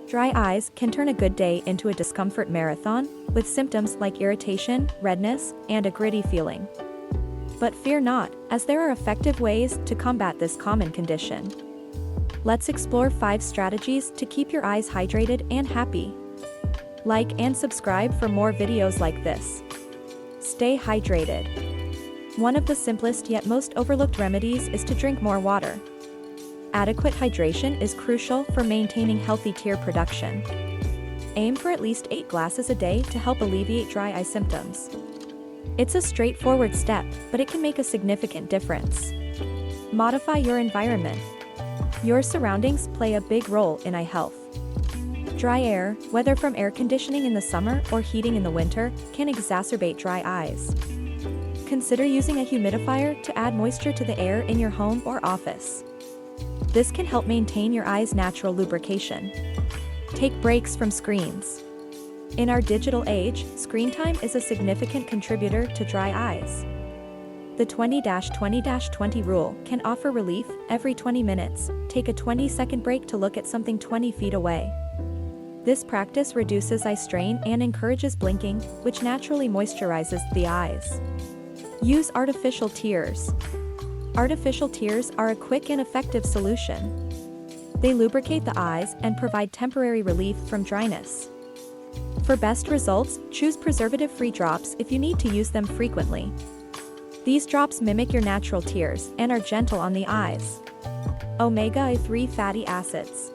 Dry eyes can turn a good day into a discomfort marathon, with symptoms like irritation, redness, and a gritty feeling. But fear not, as there are effective ways to combat this common condition. Let's explore 5 strategies to keep your eyes hydrated and happy. Like and subscribe for more videos like this. Stay hydrated. One of the simplest yet most overlooked remedies is to drink more water. Adequate hydration is crucial for maintaining healthy tear production. Aim for at least 8 glasses a day to help alleviate dry eye symptoms. It's a straightforward step, but it can make a significant difference. Modify your environment. Your surroundings play a big role in eye health. Dry air, whether from air conditioning in the summer or heating in the winter, can exacerbate dry eyes. Consider using a humidifier to add moisture to the air in your home or office. This can help maintain your eye's natural lubrication. Take breaks from screens. In our digital age, screen time is a significant contributor to dry eyes. The 20-20-20 rule can offer relief. Every 20 minutes, take a 20-second break to look at something 20 feet away. This practice reduces eye strain and encourages blinking, which naturally moisturizes the eyes. Use artificial tears. Artificial tears are a quick and effective solution. They lubricate the eyes and provide temporary relief from dryness. For best results, choose preservative-free drops if you need to use them frequently. These drops mimic your natural tears and are gentle on the eyes. Omega-3 fatty acids.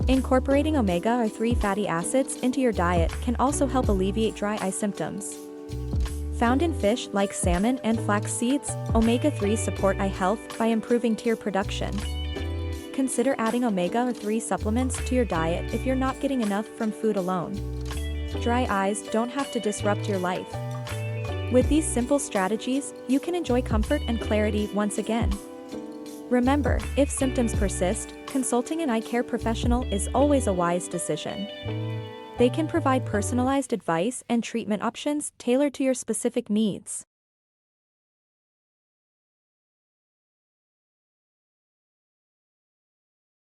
Incorporating omega-3 fatty acids into your diet can also help alleviate dry eye symptoms. Found in fish like salmon and flax seeds, omega-3 support eye health by improving tear production. Consider adding omega-3 supplements to your diet if you're not getting enough from food alone. Dry eyes don't have to disrupt your life. With these simple strategies, you can enjoy comfort and clarity once again. Remember, if symptoms persist, consulting an eye care professional is always a wise decision. They can provide personalized advice and treatment options tailored to your specific needs.